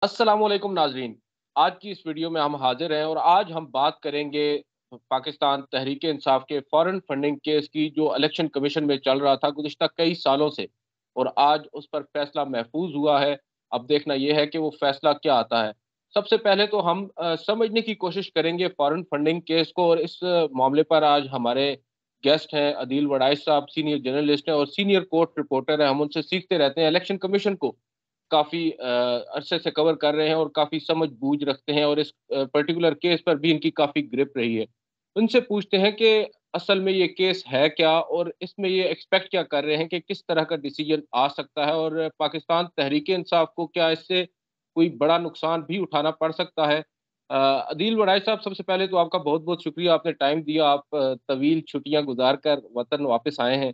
अस्सलाम वालेकुम नाज़रीन। आज की इस वीडियो में हम हाज़िर हैं और आज हम बात करेंगे पाकिस्तान तहरीक-ए-इंसाफ के फ़ॉरेन फंडिंग केस की जो इलेक्शन कमीशन में चल रहा था गुज़िश्ता कई सालों से और आज उस पर फ़ैसला महफ़ूज़ हुआ है। अब देखना ये है कि वो फ़ैसला क्या आता है। सबसे पहले तो हम समझने की कोशिश करेंगे फ़ॉरेन फंडिंग केस को और इस मामले पर आज हमारे गेस्ट हैं अदील वड़ाइच साहब, सीनियर जर्नलिस्ट हैं और सीनियर कोर्ट रिपोर्टर हैं। हम उनसे सीखते रहते हैं इलेक्शन कमीशन को काफ़ी अरसे से कवर कर रहे हैं और काफ़ी समझ-बूझ रखते हैं और इस पर्टिकुलर केस पर भी इनकी काफ़ी ग्रिप रही है। उनसे पूछते हैं कि असल में ये केस है क्या और इसमें ये एक्सपेक्ट क्या कर रहे हैं कि किस तरह का डिसीजन आ सकता है और पाकिस्तान तहरीक-ए-इंसाफ को क्या इससे कोई बड़ा नुकसान भी उठाना पड़ सकता है? अदील वड़ाइच साहब सबसे पहले तो आपका बहुत-बहुत शुक्रिया आपने टाइम दिया, आप तवील छुट्टियाँ गुज़ार कर वतन वापस आए हैं।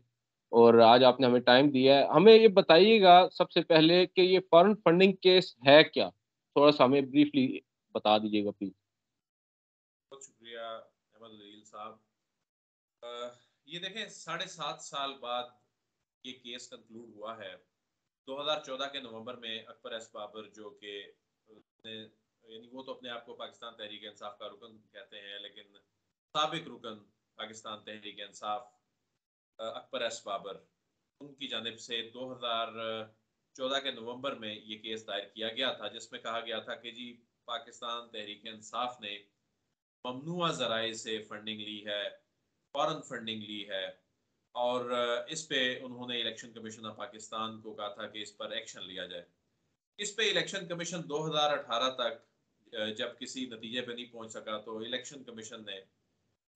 और आज आपने हमें टाइम दिया है। हमें ये बताइएगा सबसे पहले कि ये फॉरेन फंडिंग केस है क्या? थोड़ा-सा हमें ब्रीफली बता दीजिएगा प्लीज़। बहुत शुक्रिया अहमद अलील साहब। अ, ये देखें 7.5 साल बाद ये केस कंक्लूड हुआ है। 2014 के नवंबर में अकबर एस बाबर जो कि ने यानी वो तो अपने आप को पाकिस्तान तहरीक इंसाफ का रुकन कहते हैं, लेकिन साबिक रुकन पाकिस्तान तहरीक इंसाफ अकबर एस बाबर, उनकी जानिब से 2014 के नवंबर में ये केस दायर किया गया था, जिसमें कहा गया था कि जी पाकिस्तान तहरीक इंसाफ ने ममनुआ ज़राए से फंडिंग ली है, फॉरेन फंडिंग ली है और इस पे उन्होंने इलेक्शन कमीशन ऑफ पाकिस्तान को कहा था कि इस पर एक्शन लिया जाए। इस पे इलेक्शन कमीशन 2018 तक जब किसी नतीजे पे नहीं पहुंच सका तो इलेक्शन कमीशन ने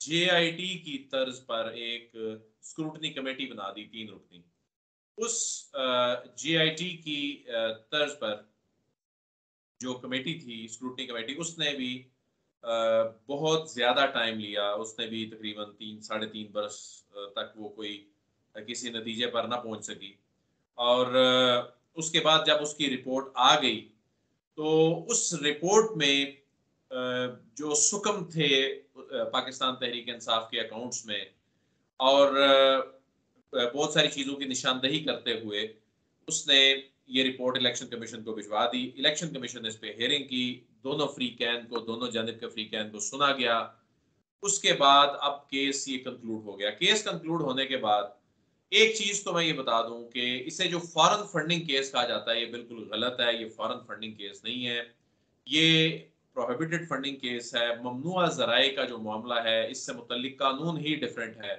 जेआईटी की तर्ज पर एक स्क्रूटनी कमेटी बना दी, 3 रुकनी। उस जेआईटी की तर्ज पर जो कमेटी थी, स्क्रूटनी कमेटी, उसने भी बहुत ज़्यादा टाइम लिया। उसने भी तकरीबन 3 साढ़े 3 बरस तक वो कोई किसी नतीजे पर ना पहुँच सकी और उसके बाद जब उसकी रिपोर्ट आ गई, तो उस रिपोर्ट में जो सुकम थे पाकिस्तान तहरीक इंसाफ के अकाउंट्स में और बहुत सारी चीज़ों की निशानदही करते हुए उसने ये रिपोर्ट इलेक्शन कमीशन को भिजवा दी। इलेक्शन कमीशन ने इस पे हियरिंग की, दोनों फ्री कैन को, दोनों जानिब के फ्री कैन को सुना गया। उसके बाद अब केस ये कंक्लूड हो गया। केस कंक्लूड होने के बाद एक चीज़ तो मैं ये बता दूँ कि इसे जो फॉरेन फंडिंग केस कहा जाता है, ये बिल्कुल गलत है। ये फॉरेन फंडिंग केस नहीं है। ये प्रोहिबिटेड फंडिंग केस है। ममनुआ ज़राए का जो मामला है, इससे मुतल्लिक कानून ही डिफरेंट है।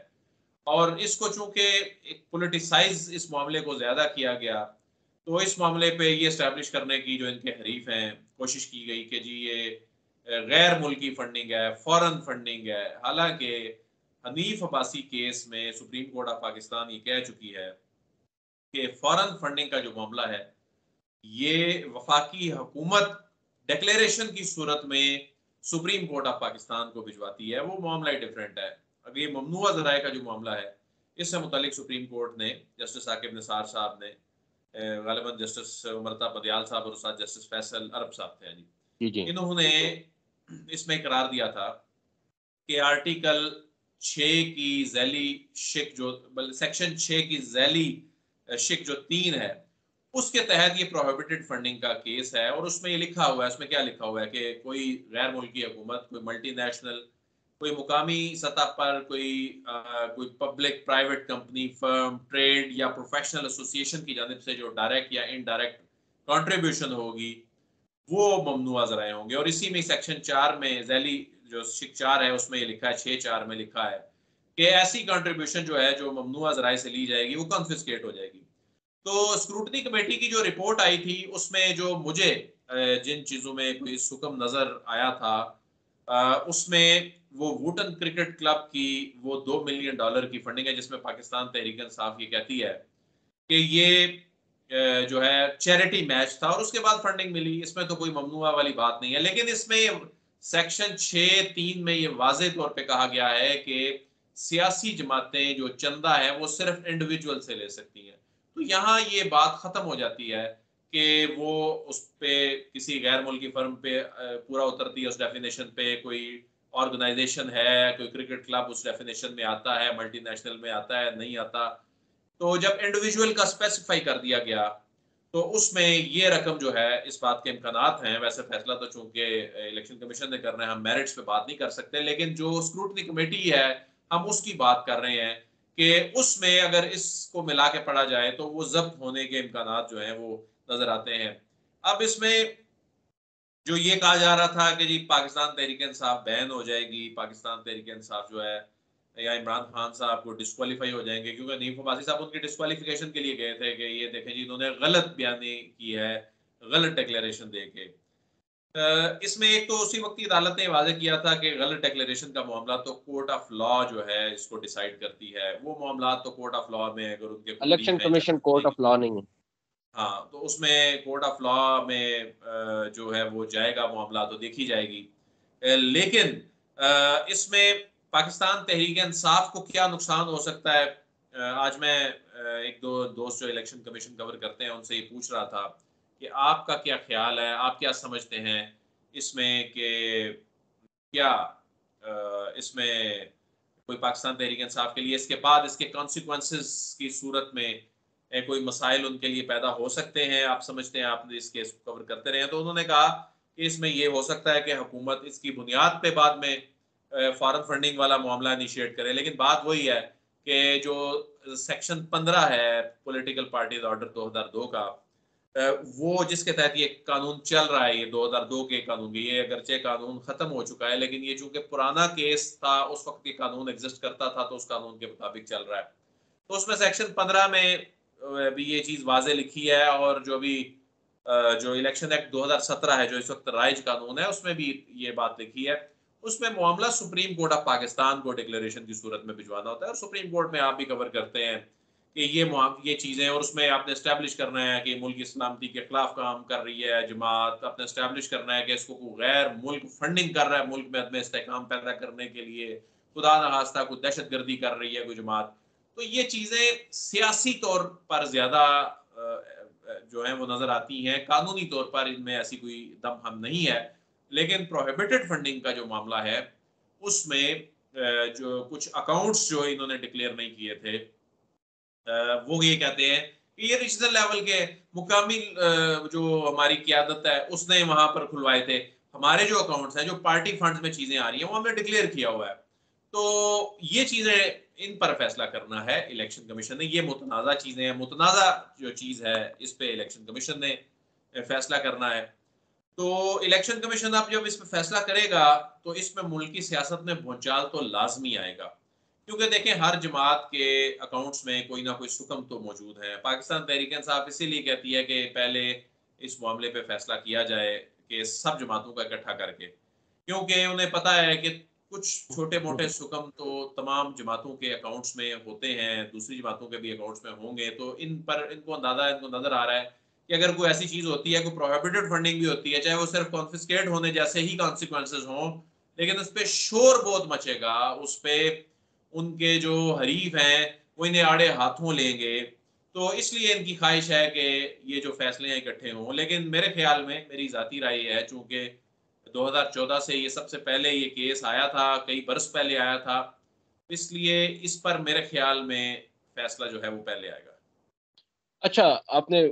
और इसको चूंकि एक पोलिटिसाइज इस मामले को ज्यादा किया गया, तो इस मामले पे ये स्टैब्लिश करने की जो इनके हरीफ हैं कोशिश की गई कि जी ये गैर मुल्की फंडिंग है, फॉरेन फंडिंग है। हालांकि हनीफ अब्बासी केस में सुप्रीम कोर्ट ऑफ पाकिस्तान ये कह चुकी है कि फॉरेन फंडिंग का जो मामला है, ये वफाकी हुकूमत डिक्लेरेशन की सूरत में सुप्रीम कोर्ट ऑफ पाकिस्तान को भिजवाती है, वो मामला ही डिफरेंट है। अगर ये ममनुआ ज़राए का जो मामला है, इससे मुतालिक सुप्रीम कोर्ट ने जस्टिस साकिब निसार साहब ने, गालिबन जस्टिस उमरता बदियाल साहब और साथ जस्टिस फैसल अरब साहब थे जी, जी, जी। इन्होंने इसमें करार दिया था कि आर्टिकल 6 की ज़ैली शिक जो सेक्शन 6 की ज़ैली शिक जो 3 है, उसके तहत ये प्रोहिबिटेड फंडिंग का केस है और उसमें ये लिखा हुआ है, उसमें क्या लिखा हुआ है कि कोई गैर मुल्की हुकूमत, कोई मल्टीनेशनल, कोई मुकामी सतह पर कोई public private company, firm, trade या प्रोफेशनल एसोसिएशन की जानिब से जो डायरेक्ट या इनडायरेक्ट कंट्रीब्यूशन होगी, वो ममनुआ ज़राए होंगे। और इसी में सेक्शन 4 में ज़ैली जो शिक 4 है, उसमें ये लिखा है, 6(4) में लिखा है कि ऐसी कंट्रीब्यूशन जो है, जो ममनुआ ज़राए से ली जाएगी, वो कॉन्फिस्केट हो जाएगी। तो स्क्रूटनी कमेटी की जो रिपोर्ट आई थी, उसमें जो मुझे जिन चीज़ों में कोई सुकम नज़र आया था, उसमें वो वुटन क्रिकेट क्लब की वो $2 मिलियन की फंडिंग है, जिसमें पाकिस्तान तहरीक इंसाफ ये कहती है कि ये जो है चैरिटी मैच था और उसके बाद फंडिंग मिली। इसमें तो कोई ममनुआ वाली बात नहीं है, लेकिन इसमें सेक्शन 6(3) में ये वाज़ेह तौर पे कहा गया है कि सियासी जमातें जो चंदा है वो सिर्फ इंडिविजुअल से ले सकती हैं। तो यहाँ ये बात खत्म हो जाती है कि वो उस पे किसी गैर मुल्की फर्म पे पूरा उतरती है, उस डेफिनेशन पे कोई ऑर्गेनाइजेशन है, कोई क्रिकेट क्लब उस डेफिनेशन में आता है, मल्टीनेशनल में आता है, नहीं आता। तो जब इंडिविजुअल का स्पेसिफाई कर दिया गया, तो उसमें ये रकम जो है, इस बात के इम्कानात हैं, वैसे फैसला तो चूंकि इलेक्शन कमीशन ने करना है, हम मेरिट्स पे बात नहीं कर सकते, लेकिन जो स्क्रूटनी कमेटी है हम उसकी बात कर रहे हैं कि उसमें अगर इसको मिला के पढ़ा जाए तो वो जब्त होने के इम्कानात जो हैं वो नजर आते हैं। अब इसमें जो ये कहा जा रहा था कि जी पाकिस्तान तहरीक इंसाफ बैन हो जाएगी, पाकिस्तान तहरीक इंसाफ जो है या इमरान खान साहब को डिस्क्वालीफाई हो जाएंगे, क्योंकि नईम अब्बासी साहब उनकी डिस्क्वालिफिकेशन के लिए गए थे कि ये देखें जी इन्होंने गलत बयानी की है, गलत डिक्लेरेशन दे के। इसमें एक तो उसी वक्त की अदालत ने वाजे किया था कि गलत डिक्लेरेशन का मामला तो कोर्ट ऑफ लॉ जो है इसको डिसाइड करती है, वो मामला तो कोर्ट ऑफ लॉ में अगर उनके इलेक्शन मुखलिफ हैं कमीशन कोर्ट जज, ऑफ लॉ नहीं है। हाँ, तो उसमें कोर्ट ऑफ लॉ में जो है वो जाएगा मामला, तो देखी जाएगी। लेकिन इसमें पाकिस्तान तहरीक इंसाफ को क्या नुकसान हो सकता है? आज मैं एक दो दोस्त जो इलेक्शन कमीशन कवर करते हैं उनसे ये पूछ रहा था कि आपका क्या ख्याल है, आप क्या समझते हैं इसमें कि क्या इसमें कोई पाकिस्तान तहरीक इंसाफ के लिए इसके बाद इसके कॉन्सिक्वेंसेस की सूरत में कोई मसाइल उनके लिए पैदा हो सकते हैं, आप समझते हैं, आपने इस केस को कवर करते रहे हैं, तो उन्होंने कहा कि इसमें ये हो सकता है कि हुकूमत इसकी बुनियाद पे बाद में फॉरेन फंडिंग वाला मामला इनिशिएट करे, लेकिन बात वही है कि जो सेक्शन 15 है पॉलिटिकल पार्टीज ऑर्डर 2002 का, वो जिसके तहत ये कानून चल रहा है, ये 2002 के कानून, ये अगरचे कानून खत्म हो चुका है, लेकिन ये चूंकि पुराना केस था, उस वक्त ये कानून एग्जिस्ट करता था, तो उस कानून के मुताबिक चल रहा है। तो उसमें सेक्शन 15 में भी ये चीज वाजे लिखी है, और जो भी जो इलेक्शन एक्ट 2017 है जो इस वक्त राइज कानून है, उसमें भी ये बात लिखी है। उसमें मामला सुप्रीम कोर्ट ऑफ पाकिस्तान को डिक्लेरेशन की सूरत में भिजवाना होता है, और सुप्रीम कोर्ट में आप भी कवर करते हैं कि ये चीजें, और उसमें आपने स्टैब्लिश करना है कि मुल्क की सलामती के खिलाफ काम कर रही है जमात, आपने स्टैब्लिश करना है कि इसको कोई गैर मुल्क फंडिंग कर रहा है मुल्क में अदम इस्तेहकाम पैदा करने के लिए, खुदा न खास्ता कोई दहशत गर्दी कर रही है कोई जमात। तो ये चीजें सियासी तौर पर ज्यादा जो है वो नजर आती हैं, कानूनी तौर पर इनमें ऐसी कोई दम हम नहीं है। लेकिन प्रोहिबिटेड फंडिंग का जो मामला है उसमें जो कुछ अकाउंट्स जो इन्होंने डिक्लेयर नहीं किए थे, वो ये कहते हैं कि ये रीजनल लेवल के मुकामी जो हमारी क्यादत है उसने वहां पर खुलवाए थे, हमारे जो अकाउंट्स हैं जो पार्टी फंड्स में चीजें आ रही हैं वो हमने डिक्लेयर किया हुआ है। तो ये चीजें, इन पर फैसला करना है इलेक्शन कमीशन ने, ये मुतनाज़ा चीजें हैं, मुतनाज़ा जो चीज है इस पे इलेक्शन कमीशन ने फैसला करना है। तो इलेक्शन कमीशन अब जब इस पे फैसला करेगा तो इसमें मुल्क की सियासत में भूचाल तो लाजमी आएगा, क्योंकि देखें हर जमात के अकाउंट्स में कोई ना कोई सुकम तो मौजूद है। पाकिस्तान तहरीक इंसाफ इसीलिए कहती है कि पहले इस मामले पे फैसला किया जाए कि सब जमातों का इकट्ठा करके, क्योंकि उन्हें पता है कि कुछ छोटे मोटे सुकम तो तमाम जमातों के अकाउंट्स में होते हैं, दूसरी जमातों के भी अकाउंट्स में होंगे, तो इन पर इनको अंदाजा, इनको नजर आ रहा है कि अगर कोई ऐसी चीज होती है, कोई प्रोहिबिटेड फंडिंग भी होती है, चाहे वो सिर्फ कॉन्फिस्केट होने जैसे ही कॉन्सिक्वेंसेज हों, लेकिन उस पर शोर बहुत मचेगा, उस पर उनके जो हरीफ हैं वो इन्हें आड़े हाथों लेंगे। तो इसलिए इनकी ख्वाहिश है कि ये जो फैसले हैं इकट्ठे हों, लेकिन मेरे ख्याल में, मेरी जाती राय है, चूंकि 2014 से ये सबसे पहले ये केस आया था, कई बरस पहले आया था, इसलिए इस पर मेरे ख्याल में फैसला जो है वो पहले आएगा। अच्छा, आपने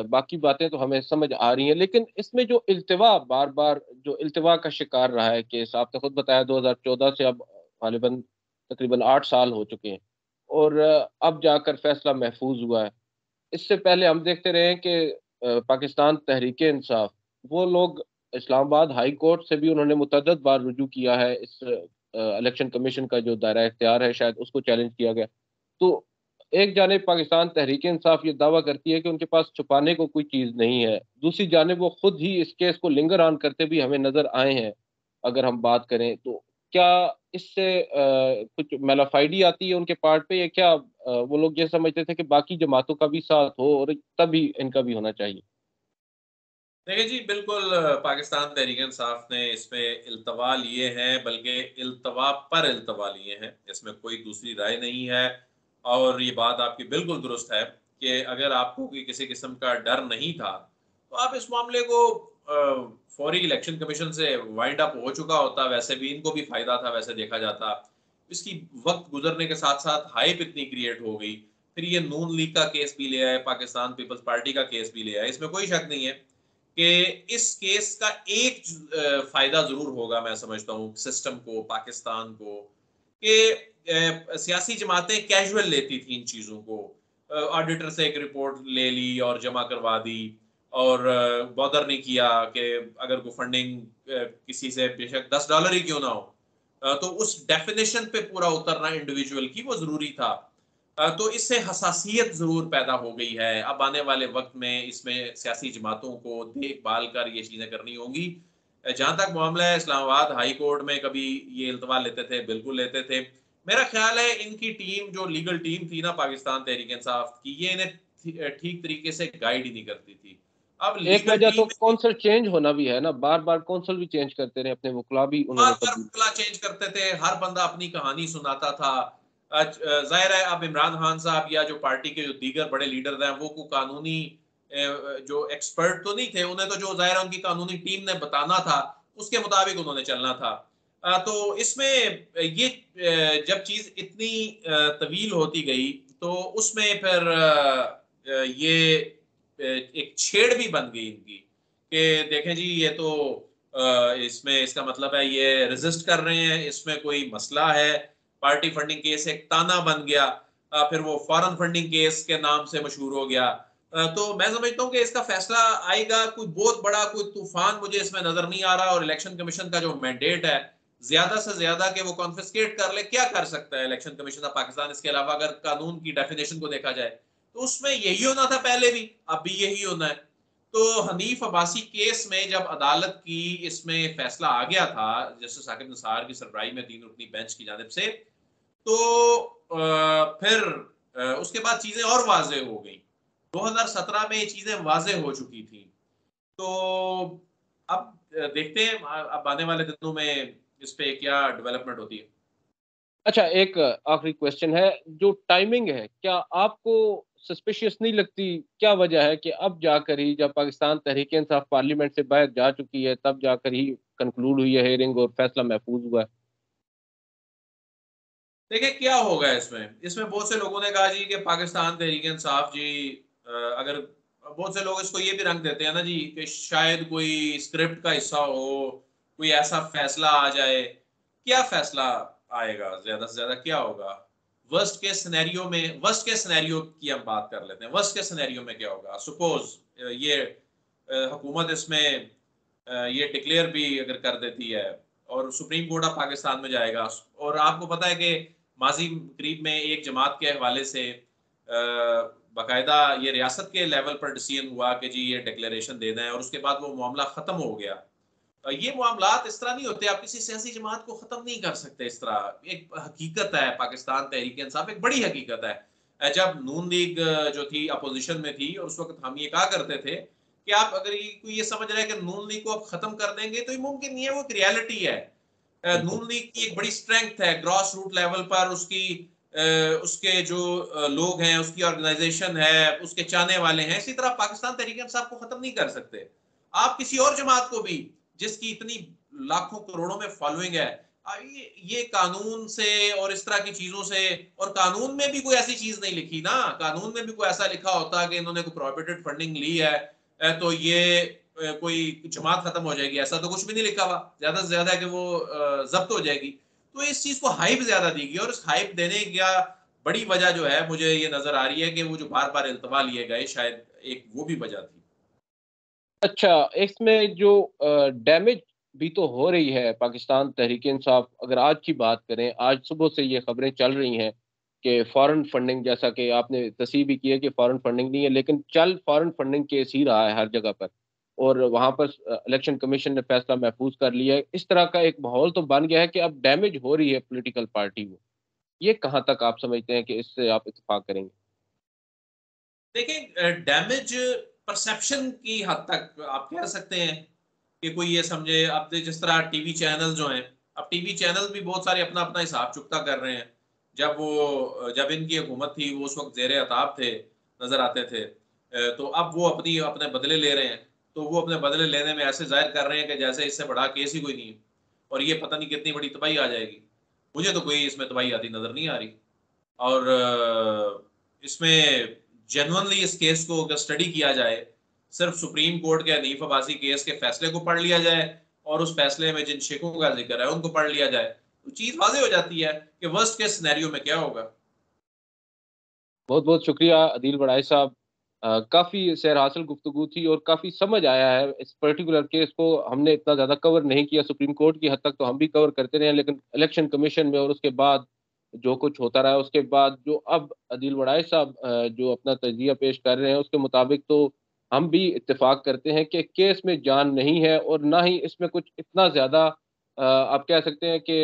बाकी बातें तो हमें समझ आ रही हैं, लेकिन इसमें जो इल्तिवा बार-बार जो इल्तिवा का शिकार रहा है केस, आपने खुद बताया 2014 से अब ग़ालिबन तकरीबन 8 साल हो चुके हैं और अब जाकर फैसला महफूज हुआ है। इससे पहले हम देखते रहे हैं कि पाकिस्तान तहरीक-ए-इंसाफ, वो लोग इस्लामाबाद हाई कोर्ट से भी उन्होंने मुतअद्दिद बार रुजू किया है, इस इलेक्शन कमीशन का जो दायरा इख्तियार है शायद उसको चैलेंज किया गया। तो एक जानिब पाकिस्तान तहरीक-ए-इंसाफ ये दावा करती है कि उनके पास छुपाने को कोई चीज़ नहीं है। दूसरी जानिब वो खुद ही इस केस को लिंगर ऑन करते भी हमें नज़र आए हैं, अगर हम बात करें तो। क्या इससे कुछ मैलाफाइडी आती है उनके पार्ट पे, या क्या वो लोग ये समझते थे कि बाकी जमातों का भी साथ हो और तभी इनका भी होना चाहिए? देखिए जी, बिल्कुल पाकिस्तान तहरीक इंसाफ ने इसमें इल्तवा लिए हैं, बल्कि इल्तवा पर इल्तवा लिए हैं, इसमें कोई दूसरी राय नहीं है। और ये बात आपकी बिल्कुल दुरुस्त है कि अगर आपको कोई किसी किस्म का डर नहीं था, तो आप इस मामले को फौरी इलेक्शन कमीशन से वाइंड अप हो चुका होता, वैसे भी इनको भी फ़ायदा था, वैसे देखा जाता। इसकी वक़्त गुज़रने के साथ-साथ हाइप इतनी क्रिएट हो गई फिर ये नून लीग का केस भी ले आए, पाकिस्तान पीपल्स पार्टी का केस भी ले आए। इसमें कोई शक नहीं है कि इस केस का एक फायदा जरूर होगा, मैं समझता हूँ सिस्टम को, पाकिस्तान को, कि सियासी जमातें कैजुअल लेती थी इन चीजों को। ऑडिटर से एक रिपोर्ट ले ली और जमा करवा दी, और बॉदर नहीं किया कि अगर कोई फंडिंग किसी से बेशक $10 ही क्यों ना हो, तो उस डेफिनेशन पे पूरा उतरना इंडिविजुअल की वो जरूरी था। तो इससे हसासियत जरूर पैदा हो गई है। अब आने वाले वक्त में इसमें सियासी जमातों को देखभाल कर ये चीजें करनी होंगी। जहां तक मामला है इस्लामाबाद हाई कोर्ट में कभी ये इल्तवा लेते थे, बिल्कुल लेते थे। मेरा ख्याल है इनकी टीम, जो लीगल टीम थी ना पाकिस्तान तहरीक इंसाफ की, ये इन्हें ठीक तरीके से गाइड ही नहीं करती थी। अब एक लीगल वजह तो टीम कौंसल चेंज होना भी है ना, बार बार कौंसल भी चेंज करते रहे, अपने वकला भी बार उन्होंने बार तब्दील। वकला चेंज करते थे, हर बंदा अपनी कहानी सुनाता था। जाहिर है अब इमरान खान साहब या जो पार्टी के जो दीगर बड़े लीडर हैं वो को कानूनी जो एक्सपर्ट तो नहीं थे, उन्हें तो जो जाहिर है उनकी कानूनी टीम ने बताना था उसके मुताबिक उन्होंने चलना था। तो इसमें ये जब चीज इतनी तवील होती गई तो उसमें फिर ये एक छेड़ भी बन गई इनकी कि देखें जी ये तो इसमें इसका मतलब है ये रेजिस्ट कर रहे हैं, इसमें कोई मसला है। पार्टी फंडिंग केस एक ताना बन गया, फिर वो फॉरेन फंडिंग केस के नाम से मशहूर हो गया। तो मैं समझता हूँ कि इसका फैसला आएगा, कोई बहुत बड़ा कोई तूफान मुझे इसमें नजर नहीं आ रहा। और इलेक्शन कमीशन का जो मैंडेट है ज्यादा से ज्यादा कि वो कॉन्फिस्केट कर ले, क्या कर सकता है इलेक्शन कमीशन ऑफ पाकिस्तान इसके अलावा, अगर कानून की डेफिनेशन को देखा जाए तो उसमें यही होना था पहले भी, अब भी यही होना है। तो हनीफ अब्बासी केस में जब अदालत की इसमें फैसला आ गया था जस्टिस साकिब निसार की सरबराही में 3 रुकनी बेंच की जानिब से, तो फिर उसके बाद चीजें और वाजे हो गई। 2017 में ये चीजें वाजे हो चुकी थी। तो अब देखते हैं अब आने वाले दिनों में इस पे क्या डेवलपमेंट होती है। अच्छा, एक आखिरी क्वेश्चन है, जो टाइमिंग है, क्या आपको सस्पिशियस नहीं लगती? क्या वजह है कि अब जाकर ही, जब पाकिस्तान तहरीक इंसाफ पार्लियामेंट से बाहर जा चुकी है, तब जाकर ही कंक्लूड हुई है हियरिंग और फैसला महफूज हुआ है? देखिए क्या होगा इसमें, इसमें बहुत से लोगों ने कहा जी कि पाकिस्तान तहरीक इंसाफ जी, अगर बहुत से लोग इसको ये भी रंग देते हैं ना जी कि शायद कोई स्क्रिप्ट का हिस्सा हो, कोई ऐसा फैसला आ जाए। क्या फैसला आएगा, ज्यादा से ज्यादा क्या होगा? वर्स्ट के सिनेरियो में, वर्स्ट के सिनेरियो की हम बात कर लेते हैं, वर्स्ट के सिनेरियो में क्या होगा? सपोज ये हुकूमत इसमें ये डिक्लेयर भी अगर कर देती है और सुप्रीम कोर्ट ऑफ पाकिस्तान में जाएगा, और आपको पता है कि माजी करीब में एक जमात के हवाले से बाकायदा ये रियासत के लेवल पर डिसीजन हुआ कि जी ये डिक्लेरेशन देना है, और उसके बाद वो मामला खत्म हो गया। ये मामलात इस तरह नहीं होते, आप किसी सियासी जमात को खत्म नहीं कर सकते इस तरह। एक हकीकत है, पाकिस्तान तहरीक इंसाफ एक बड़ी हकीकत है। जब नून लीग जो थी अपोजिशन में थी, और उस वक्त हम ये कहा करते थे कि आप अगर कोई ये समझ रहा है कि नून लीग को आप खत्म कर देंगे तो ये मुमकिन नहीं है, वो एक रियलिटी है। बिल्कुल। नून लीग की एक बड़ी स्ट्रेंथ है ग्रॉस रूट लेवल पर, उसकी उसके जो लोग हैं, उसकी ऑर्गेनाइजेशन है, उसके चाहने वाले हैं। इसी तरह पाकिस्तान तहरीक इंसाफ को खत्म नहीं कर सकते। आप किसी और जमात को भी जिसकी इतनी लाखों करोड़ों में फॉलोइंग है, ये कानून से और इस तरह की चीजों से, और कानून में भी कोई ऐसी चीज नहीं लिखी ना, कानून में भी कोई ऐसा लिखा होता कि इन्होंने कोई प्रोहिबिटेड फंडिंग ली है तो ये कोई जमात खत्म हो जाएगी, ऐसा तो कुछ भी नहीं लिखा हुआ। ज्यादा से ज्यादा है कि वो जब्त हो जाएगी। तो इस चीज को हाइप ज्यादा दी गई, और इस हाइप देने का बड़ी वजह जो है मुझे ये नजर आ रही है कि वो जो बार बार इल्तवा लिए गए, शायद एक वो भी वजह थी। अच्छा, इसमें जो डैमेज भी तो हो रही है पाकिस्तान तहरीक इंसाफ, अगर आज की बात करें, आज सुबह से ये खबरें चल रही हैं कि फॉरेन फंडिंग, जैसा कि आपने तस्दीक भी की है कि फॉरेन फंडिंग नहीं है, लेकिन चल फॉरेन फंडिंग केस ही रहा है हर जगह पर, और वहां पर इलेक्शन कमीशन ने फैसला महफूज कर लिया है। इस तरह का एक माहौल तो बन गया है कि अब डैमेज हो रही है पॉलिटिकल पार्टी में। ये कहाँ तक आप समझते हैं कि इससे आप इत्तेफाक करेंगे? देखिए डैमेज परसेप्शन की हद तक आप कह सकते हैं कि कोई ये समझे। अब जिस तरह टीवी चैनल जो हैं, अब टीवी चैनल भी बहुत सारे अपना अपना हिसाब चुकता कर रहे हैं। जब इनकी हुकूमत थी वो उस वक्त जेर अताब थे, नजर आते थे। तो अब वो अपने बदले ले रहे हैं। तो वो अपने बदले लेने में ऐसे जाहिर कर रहे हैं कि जैसे इससे बड़ा केस ही कोई नहीं है, और ये पता नहीं कितनी बड़ी तबाही आ जाएगी। मुझे तो कोई इसमें तबाही आती नजर नहीं आ रही। और इसमें जेन्युइनली इस केस को अगर स्टडी किया जाए, सिर्फ सुप्रीम कोर्ट के हनीफ अब्बासी केस के फैसले को पढ़ लिया जाए और उस फैसले में जिन शिकों का जिक्र है उनको पढ़ लिया जाए, तो चीज वाज़ेह हो जाती है कि वर्स्ट केस सिनेरियो में क्या होगा। बहुत बहुत शुक्रिया अदील बड़ाई साहब। काफ़ी सैर हासिल गुफ्तगू थी और काफ़ी समझ आया है। इस पर्टिकुलर केस को हमने इतना ज़्यादा कवर नहीं किया, सुप्रीम कोर्ट की हद तक तो हम भी कवर करते रहे, लेकिन इलेक्शन कमीशन में और उसके बाद जो कुछ होता रहा, उसके बाद जो अब अदील बड़ाई साहब जो अपना तजिया पेश कर रहे हैं, उसके मुताबिक तो हम भी इत्तेफाक करते हैं कि केस में जान नहीं है और ना ही इसमें कुछ इतना ज़्यादा आप कह सकते हैं कि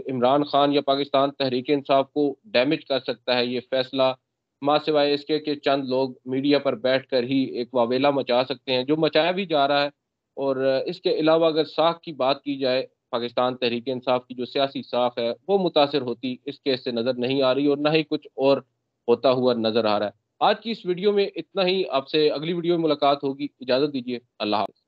इमरान खान या पाकिस्तान तहरीक इंसाफ को डैमेज कर सकता है ये फैसला, माँ सिवाय इसके कि चंद लोग मीडिया पर बैठकर ही एक वावेला मचा सकते हैं, जो मचाया भी जा रहा है। और इसके अलावा अगर साख की बात की जाए, पाकिस्तान तहरीक इंसाफ की जो सियासी साख है, वो मुतासिर होती इस केस से नज़र नहीं आ रही और ना ही कुछ और होता हुआ नज़र आ रहा है। आज की इस वीडियो में इतना ही। आपसे अगली वीडियो में मुलाकात होगी। इजाज़त दीजिए। अल्लाह हाफ़िज़।